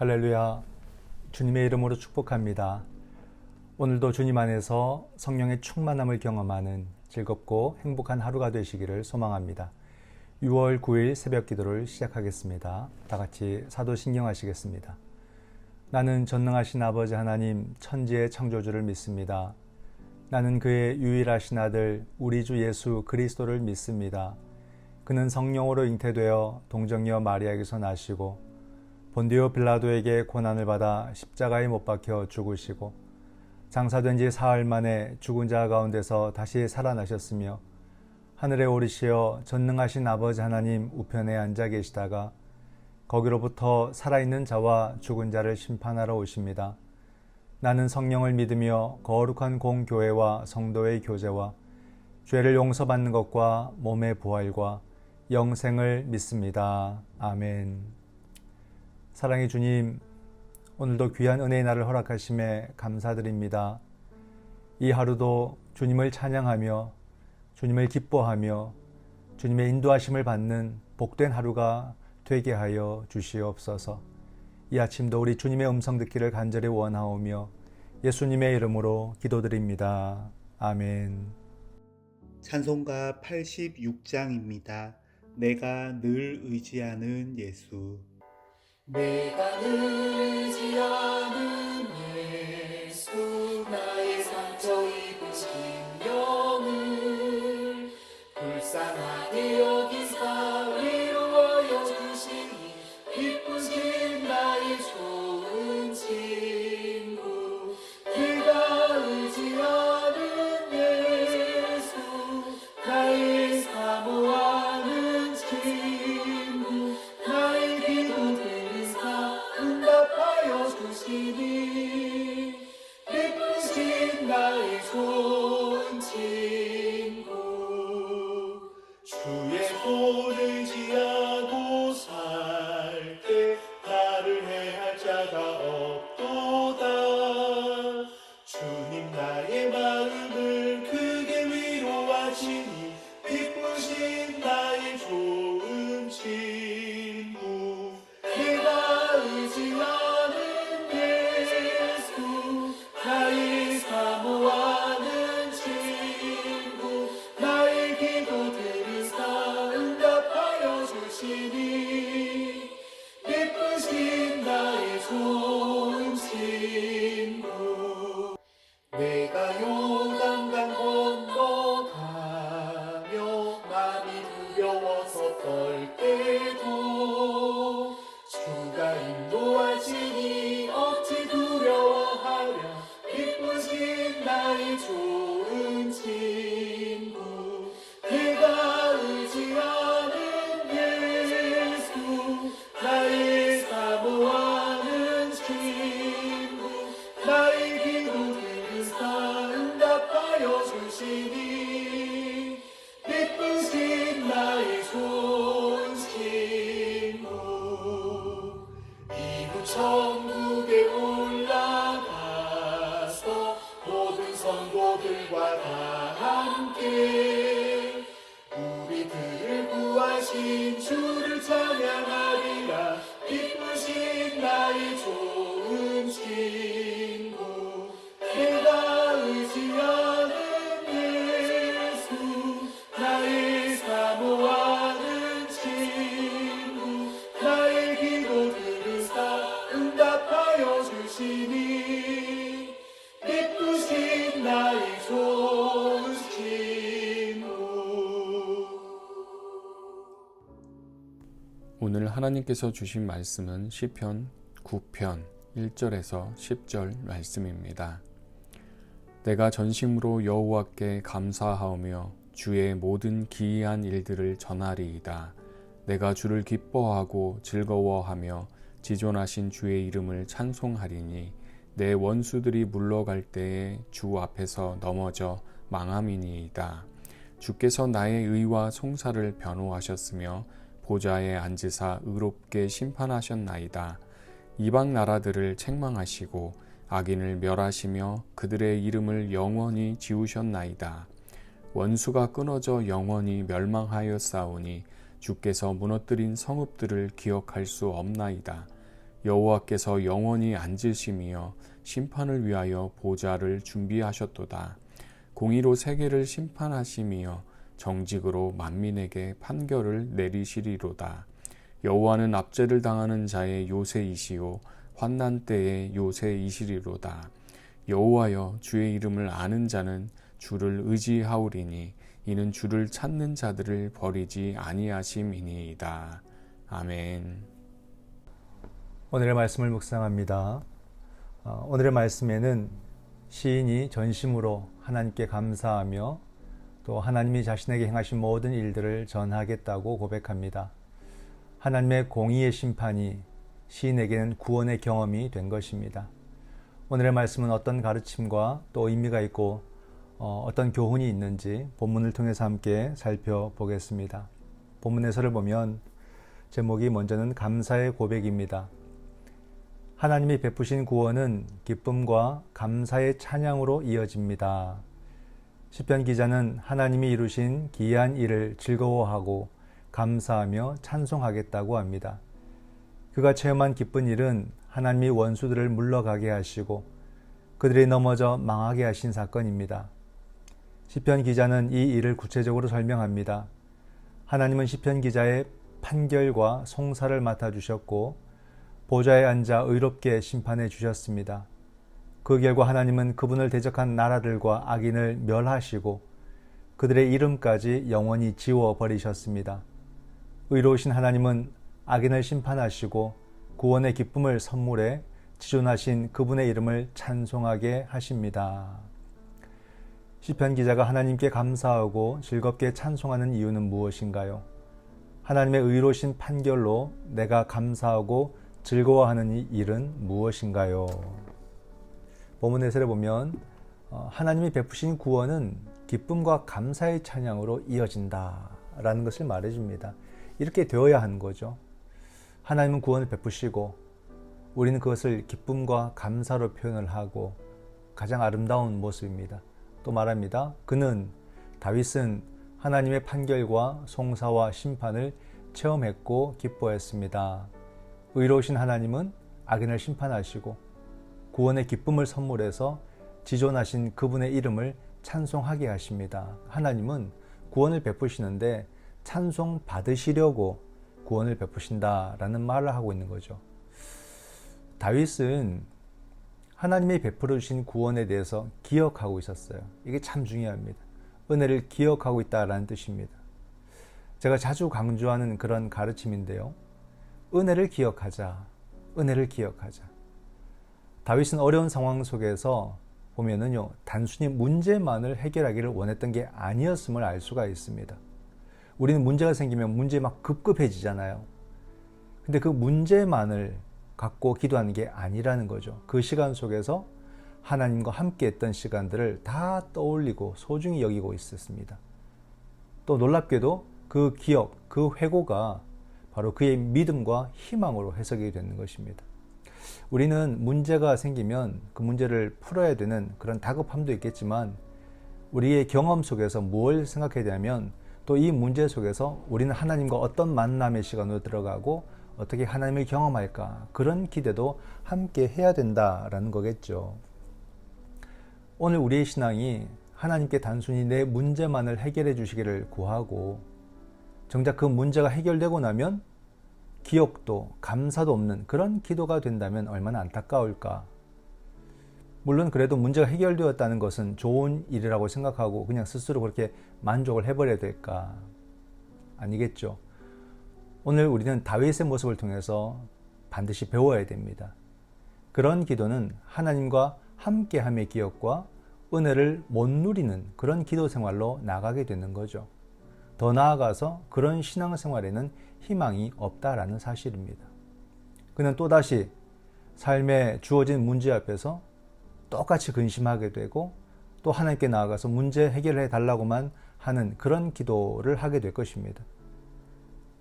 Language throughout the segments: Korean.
할렐루야. 주님의 이름으로 축복합니다. 오늘도 주님 안에서 성령의 충만함을 경험하는 즐겁고 행복한 하루가 되시기를 소망합니다. 6월 9일 새벽 기도를 시작하겠습니다. 다 같이 사도신경하시겠습니다. 나는 전능하신 아버지 하나님 천지의 창조주를 믿습니다. 나는 그의 유일하신 아들 우리 주 예수 그리스도를 믿습니다. 그는 성령으로 잉태되어 동정녀 마리아에게서 나시고 본디오 빌라도에게 고난을 받아 십자가에 못 박혀 죽으시고 장사된 지 사흘 만에 죽은 자 가운데서 다시 살아나셨으며 하늘에 오르시어 전능하신 아버지 하나님 우편에 앉아 계시다가 거기로부터 살아있는 자와 죽은 자를 심판하러 오십니다. 나는 성령을 믿으며 거룩한 공교회와 성도의 교제와 죄를 용서받는 것과 몸의 부활과 영생을 믿습니다. 아멘. 사랑의 주님, 오늘도 귀한 은혜의 날을 허락하심에 감사드립니다. 이 하루도 주님을 찬양하며 주님을 기뻐하며 주님의 인도하심을 받는 복된 하루가 되게 하여 주시옵소서. 이 아침도 우리 주님의 음성 듣기를 간절히 원하오며 예수님의 이름으로 기도드립니다. 아멘. 찬송가 86장입니다. 내가 늘 의지하는 예수. 내가 늘 의지하는 예수, 나의 상처 입은 심령을 불쌍하게 여기사 위로하여 주시니 기쁘신 나의 좋은 친구. 내가 의지하는 예수, 나의 사모하는 친구. 나의 기도를 응답하여 주시니 기쁘신 나의 좋은 친구. 주의 손을 의지하고 살 때 나를 해할 자가 없도다. 주님 나의 마음을 크게 위로하시니 기쁘신 나의 좋은 친구. 내가 의지하는 예수, 나의 사모하는 친구. 나의 기도 들으사 응답하여 주시니 기쁘신 나의 좋은 친구. 내가 요단강 건너가며 마음이 두려워서 떨 때도 주가 인도하시니 어찌 두려워하랴. 기쁘신 나의 좋은 친구. 내가 의지하는 예수, 나의 사모하는 친구. 나의 기도 들으사 응답하여 주시니 기쁘신 나의 좋은 친구. 이후 천국에 올라가서 모든 성도들과 다 함께 우리들을 구하신 주를 찬양하리라. 기쁘신 나의 좋은 친구. 내가 의지하는 예수, 나의 사모하는 친구. 나의 기도 들으사 응답하여 주시니 기쁘신 나의 좋은 친구. 오늘 하나님께서 주신 말씀은 시편 9편 1절에서 10절 말씀입니다. 내가 전심으로 여호와께 감사하오며 주의 모든 기이한 일들을 전하리이다. 내가 주를 기뻐하고 즐거워하며 지존하신 주의 이름을 찬송하리니 내 원수들이 물러갈 때에 주 앞에서 넘어져 망함이니이다. 주께서 나의 의와 송사를 변호하셨으며 보좌에 앉으사 의롭게 심판하셨나이다. 이방 나라들을 책망하시고 악인을 멸하시며 그들의 이름을 영원히 지우셨나이다. 원수가 끊어져 영원히 멸망하였사오니 주께서 무너뜨린 성읍들을 기억할 수 없나이다. 여호와께서 영원히 앉으심이여 심판을 위하여 보좌를 준비하셨도다. 공의로 세계를 심판하심이여 정직으로 만민에게 판결을 내리시리로다. 여호와는 압제를 당하는 자의 요새이시요 환난 때의 요새이시리로다. 여호와여 주의 이름을 아는 자는 주를 의지하오리니 이는 주를 찾는 자들을 버리지 아니하심이니이다. 아멘. 오늘의 말씀을 묵상합니다. 오늘의 말씀에는 시인이 전심으로 하나님께 감사하며 또 하나님이 자신에게 행하신 모든 일들을 전하겠다고 고백합니다. 하나님의 공의의 심판이 시인에게는 구원의 경험이 된 것입니다. 오늘의 말씀은 어떤 가르침과 또 의미가 있고 어떤 교훈이 있는지 본문을 통해서 함께 살펴보겠습니다. 본문 해설을 보면 제목이 먼저는 감사의 고백입니다. 하나님이 베푸신 구원은 기쁨과 감사의 찬양으로 이어집니다. 시편 기자는 하나님이 이루신 기이한 일을 즐거워하고 감사하며 찬송하겠다고 합니다. 그가 체험한 기쁜 일은 하나님이 원수들을 물러가게 하시고 그들이 넘어져 망하게 하신 사건입니다. 시편 기자는 이 일을 구체적으로 설명합니다. 하나님은 시편 기자의 판결과 송사를 맡아주셨고 보좌에 앉아 의롭게 심판해 주셨습니다. 그 결과 하나님은 그분을 대적한 나라들과 악인을 멸하시고 그들의 이름까지 영원히 지워버리셨습니다. 의로우신 하나님은 악인을 심판하시고 구원의 기쁨을 선물해 지존하신 그분의 이름을 찬송하게 하십니다. 시편 기자가 하나님께 감사하고 즐겁게 찬송하는 이유는 무엇인가요? 하나님의 의로우신 판결로 내가 감사하고 즐거워하는 이 일은 무엇인가요? 본문 해설에 보면 하나님이 베푸신 구원은 기쁨과 감사의 찬양으로 이어진다라는 것을 말해줍니다. 이렇게 되어야 하는 거죠. 하나님은 구원을 베푸시고 우리는 그것을 기쁨과 감사로 표현을 하고 가장 아름다운 모습입니다. 또 말합니다. 다윗은 하나님의 판결과 송사와 심판을 체험했고 기뻐했습니다. 의로우신 하나님은 악인을 심판하시고 구원의 기쁨을 선물해서 지존하신 그분의 이름을 찬송하게 하십니다. 하나님은 구원을 베푸시는데 찬송 받으시려고 구원을 베푸신다라는 말을 하고 있는 거죠. 다윗은 하나님이 베풀어 주신 구원에 대해서 기억하고 있었어요. 이게 참 중요합니다. 은혜를 기억하고 있다라는 뜻입니다. 제가 자주 강조하는 그런 가르침인데요. 은혜를 기억하자. 은혜를 기억하자. 다윗은 어려운 상황 속에서 보면은요, 단순히 문제만을 해결하기를 원했던 게 아니었음을 알 수가 있습니다. 우리는 문제가 생기면 문제 막 급급해지잖아요. 근데 그 문제만을 갖고 기도하는 게 아니라는 거죠. 그 시간 속에서 하나님과 함께 했던 시간들을 다 떠올리고 소중히 여기고 있었습니다. 또 놀랍게도 그 기억, 그 회고가 바로 그의 믿음과 희망으로 해석이 되는 것입니다. 우리는 문제가 생기면 그 문제를 풀어야 되는 그런 다급함도 있겠지만 우리의 경험 속에서 뭘 생각해야 되냐면 또 이 문제 속에서 우리는 하나님과 어떤 만남의 시간으로 들어가고 어떻게 하나님을 경험할까, 그런 기대도 함께 해야 된다라는 거겠죠. 오늘 우리의 신앙이 하나님께 단순히 내 문제만을 해결해 주시기를 구하고 정작 그 문제가 해결되고 나면 기억도 감사도 없는 그런 기도가 된다면 얼마나 안타까울까. 물론 그래도 문제가 해결되었다는 것은 좋은 일이라고 생각하고 그냥 스스로 그렇게 만족을 해버려야 될까? 아니겠죠. 오늘 우리는 다윗의 모습을 통해서 반드시 배워야 됩니다. 그런 기도는 하나님과 함께함의 기억과 은혜를 못 누리는 그런 기도 생활로 나가게 되는 거죠. 더 나아가서 그런 신앙생활에는 희망이 없다라는 사실입니다. 그는 또다시 삶에 주어진 문제 앞에서 똑같이 근심하게 되고 또 하나님께 나아가서 문제 해결해 달라고만 하는 그런 기도를 하게 될 것입니다.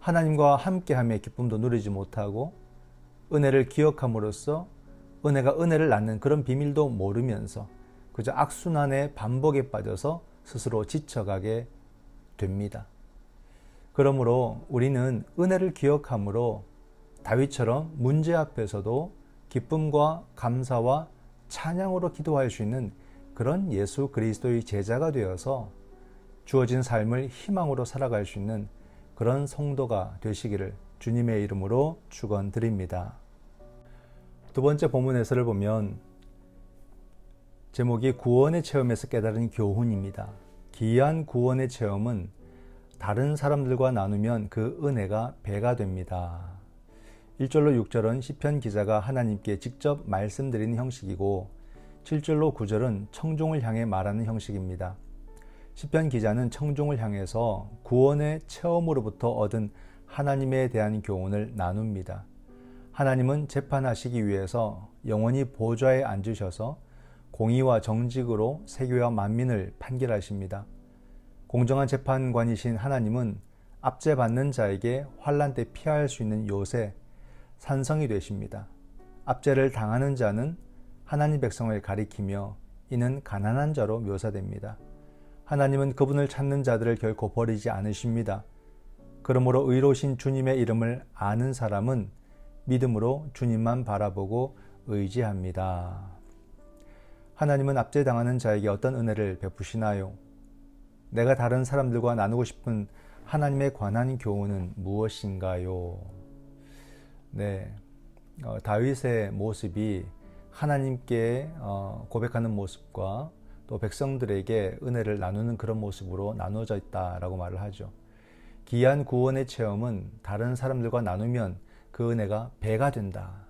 하나님과 함께함의 기쁨도 누리지 못하고 은혜를 기억함으로써 은혜가 은혜를 낳는 그런 비밀도 모르면서 그저 악순환의 반복에 빠져서 스스로 지쳐가게 됩니다. 그러므로 우리는 은혜를 기억함으로 다윗처럼 문제 앞에서도 기쁨과 감사와 찬양으로 기도할 수 있는 그런 예수 그리스도의 제자가 되어서 주어진 삶을 희망으로 살아갈 수 있는 그런 성도가 되시기를 주님의 이름으로 축원드립니다. 두 번째 본문 해설을 보면 제목이 구원의 체험에서 깨달은 교훈입니다. 기이한 구원의 체험은 다른 사람들과 나누면 그 은혜가 배가 됩니다. 1절로 6절은 시편 기자가 하나님께 직접 말씀드리는 형식이고 7절로 9절은 청중을 향해 말하는 형식입니다. 시편 기자는 청중을 향해서 구원의 체험으로부터 얻은 하나님에 대한 교훈을 나눕니다. 하나님은 재판하시기 위해서 영원히 보좌에 앉으셔서 공의와 정직으로 세계와 만민을 판결하십니다. 공정한 재판관이신 하나님은 압제받는 자에게 환난 때 피할 수 있는 요새, 산성이 되십니다. 압제를 당하는 자는 하나님 백성을 가리키며 이는 가난한 자로 묘사됩니다. 하나님은 그분을 찾는 자들을 결코 버리지 않으십니다. 그러므로 의로우신 주님의 이름을 아는 사람은 믿음으로 주님만 바라보고 의지합니다. 하나님은 압제당하는 자에게 어떤 은혜를 베푸시나요? 내가 다른 사람들과 나누고 싶은 하나님에 관한 교훈은 무엇인가요? 네, 다윗의 모습이 하나님께 고백하는 모습과 또 백성들에게 은혜를 나누는 그런 모습으로 나누어져 있다라고 말을 하죠. 기이한 구원의 체험은 다른 사람들과 나누면 그 은혜가 배가 된다.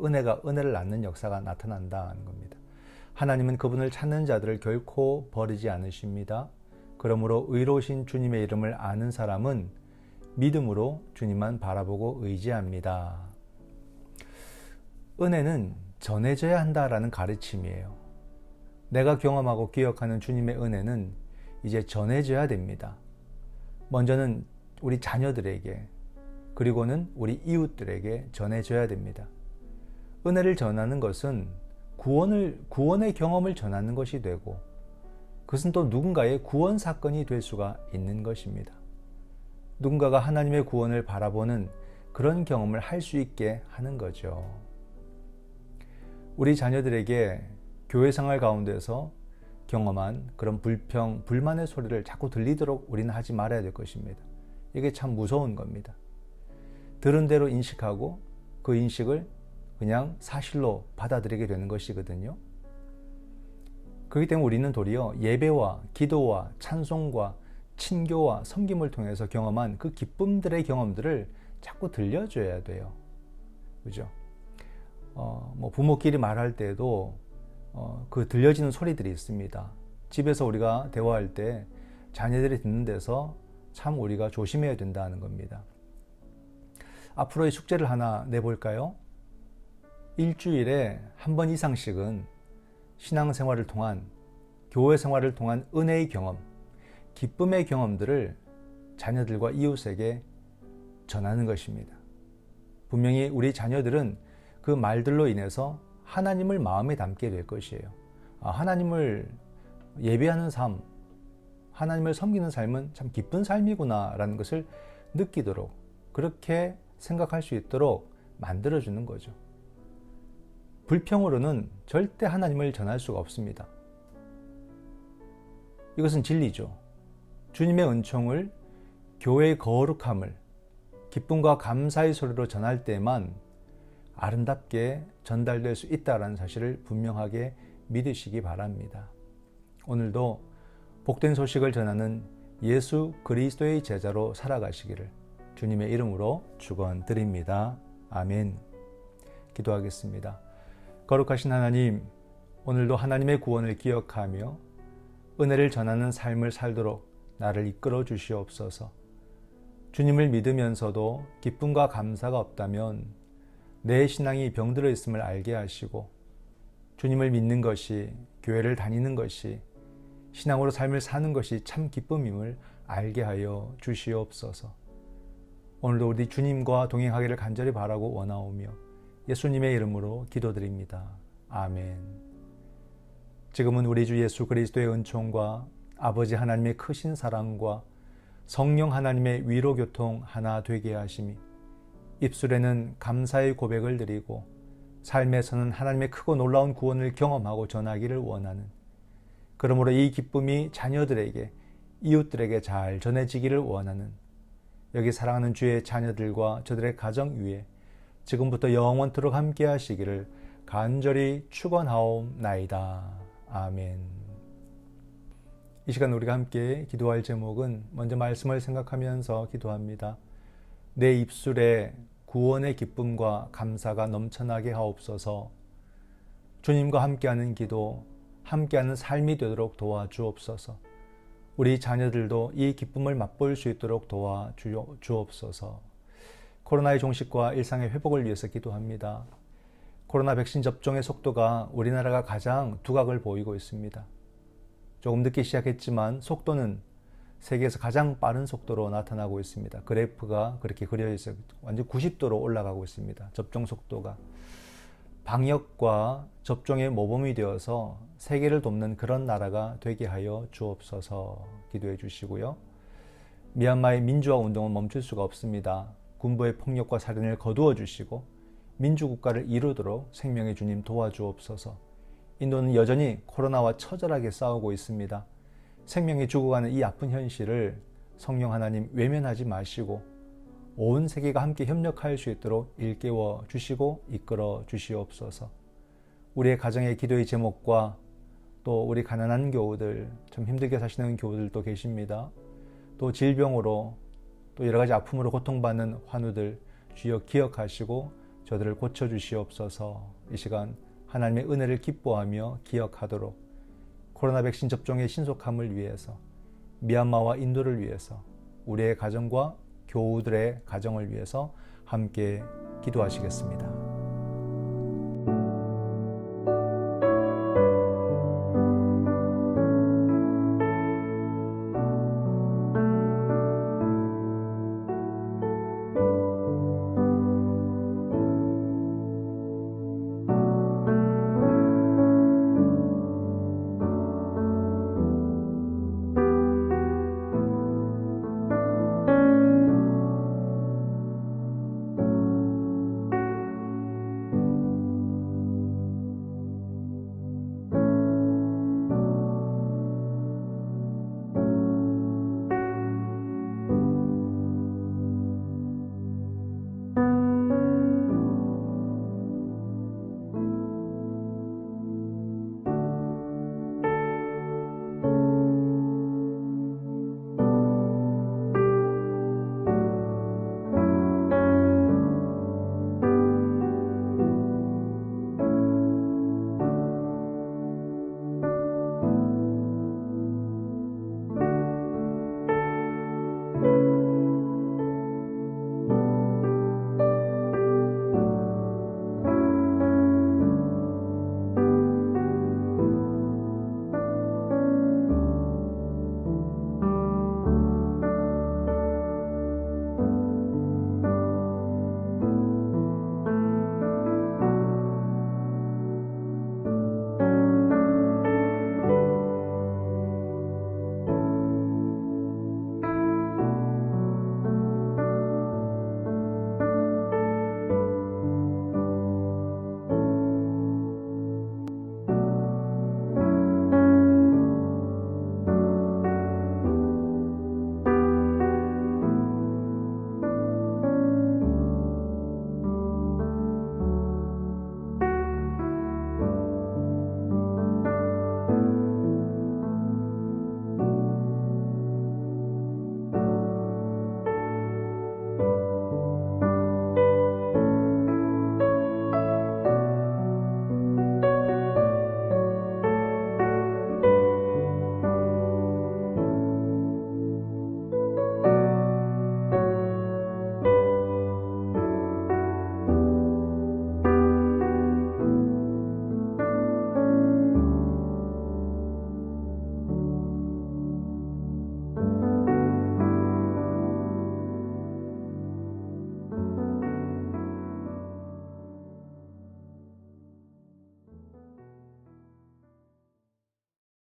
은혜가 은혜를 낳는 역사가 나타난다는 겁니다. 하나님은 그분을 찾는 자들을 결코 버리지 않으십니다. 그러므로 의로우신 주님의 이름을 아는 사람은 믿음으로 주님만 바라보고 의지합니다. 은혜는 전해져야 한다라는 가르침이에요. 내가 경험하고 기억하는 주님의 은혜는 이제 전해져야 됩니다. 먼저는 우리 자녀들에게, 그리고는 우리 이웃들에게 전해져야 됩니다. 은혜를 전하는 것은 구원의 경험을 전하는 것이 되고, 그것은 또 누군가의 구원 사건이 될 수가 있는 것입니다. 누군가가 하나님의 구원을 바라보는 그런 경험을 할 수 있게 하는 거죠. 우리 자녀들에게 교회 생활 가운데서 경험한 그런 불평, 불만의 소리를 자꾸 들리도록 우리는 하지 말아야 될 것입니다. 이게 참 무서운 겁니다. 들은 대로 인식하고 그 인식을 그냥 사실로 받아들이게 되는 것이거든요. 그렇기 때문에 우리는 도리어 예배와 기도와 찬송과 친교와 섬김을 통해서 경험한 그 기쁨들의 경험들을 자꾸 들려줘야 돼요. 그죠? 부모끼리 말할 때도 그 들려지는 소리들이 있습니다. 집에서 우리가 대화할 때 자녀들이 듣는 데서 참 우리가 조심해야 된다는 겁니다. 앞으로의 숙제를 하나 내볼까요? 일주일에 한 번 이상씩은 신앙생활을 통한, 교회 생활을 통한 은혜의 경험, 기쁨의 경험들을 자녀들과 이웃에게 전하는 것입니다. 분명히 우리 자녀들은 그 말들로 인해서 하나님을 마음에 담게 될 것이에요. 하나님을 예배하는 삶, 하나님을 섬기는 삶은 참 기쁜 삶이구나 라는 것을 느끼도록, 그렇게 생각할 수 있도록 만들어주는 거죠. 불평으로는 절대 하나님을 전할 수가 없습니다. 이것은 진리죠. 주님의 은총을, 교회의 거룩함을 기쁨과 감사의 소리로 전할 때만 아름답게 전달될 수 있다는 사실을 분명하게 믿으시기 바랍니다. 오늘도 복된 소식을 전하는 예수 그리스도의 제자로 살아가시기를 주님의 이름으로 축원드립니다. 아멘. 기도하겠습니다. 거룩하신 하나님, 오늘도 하나님의 구원을 기억하며 은혜를 전하는 삶을 살도록 나를 이끌어 주시옵소서. 주님을 믿으면서도 기쁨과 감사가 없다면 내 신앙이 병들어 있음을 알게 하시고, 주님을 믿는 것이, 교회를 다니는 것이, 신앙으로 삶을 사는 것이 참 기쁨임을 알게 하여 주시옵소서. 오늘도 우리 주님과 동행하기를 간절히 바라고 원하오며 예수님의 이름으로 기도드립니다. 아멘. 지금은 우리 주 예수 그리스도의 은총과 아버지 하나님의 크신 사랑과 성령 하나님의 위로 교통 하나 되게 하심이 입술에는 감사의 고백을 드리고 삶에서는 하나님의 크고 놀라운 구원을 경험하고 전하기를 원하는, 그러므로 이 기쁨이 자녀들에게, 이웃들에게 잘 전해지기를 원하는, 여기 사랑하는 주의 자녀들과 저들의 가정 위에 지금부터 영원토록 함께 하시기를 간절히 축원하옵나이다. 아멘. 이 시간 우리가 함께 기도할 제목은 먼저 말씀을 생각하면서 기도합니다. 내 입술에 구원의 기쁨과 감사가 넘쳐나게 하옵소서. 주님과 함께하는 기도, 함께하는 삶이 되도록 도와주옵소서. 우리 자녀들도 이 기쁨을 맛볼 수 있도록 도와주옵소서. 코로나의 종식과 일상의 회복을 위해서 기도합니다. 코로나 백신 접종의 속도가 우리나라가 가장 두각을 보이고 있습니다. 조금 늦게 시작했지만 속도는 세계에서 가장 빠른 속도로 나타나고 있습니다. 그래프가 그렇게 그려져 있어요. 완전 90도로 올라가고 있습니다. 접종 속도가. 방역과 접종의 모범이 되어서 세계를 돕는 그런 나라가 되게 하여 주옵소서. 기도해 주시고요. 미얀마의 민주화 운동은 멈출 수가 없습니다. 군부의 폭력과 살인을 거두어 주시고 민주국가를 이루도록 생명의 주님 도와주옵소서. 인도는 여전히 코로나와 처절하게 싸우고 있습니다. 생명이 죽어가는 이 아픈 현실을 성령 하나님 외면하지 마시고 온 세계가 함께 협력할 수 있도록 일깨워 주시고 이끌어 주시옵소서. 우리의 가정의 기도의 제목과 또 우리 가난한 교우들, 참 힘들게 사시는 교우들도 계십니다. 또 질병으로 또 여러 가지 아픔으로 고통받는 환우들 주여 기억하시고 저들을 고쳐주시옵소서. 이 시간 하나님의 은혜를 기뻐하며 기억하도록 코로나 백신 접종의 신속함을 위해서, 미얀마와 인도를 위해서, 우리의 가정과 교우들의 가정을 위해서 함께 기도하시겠습니다.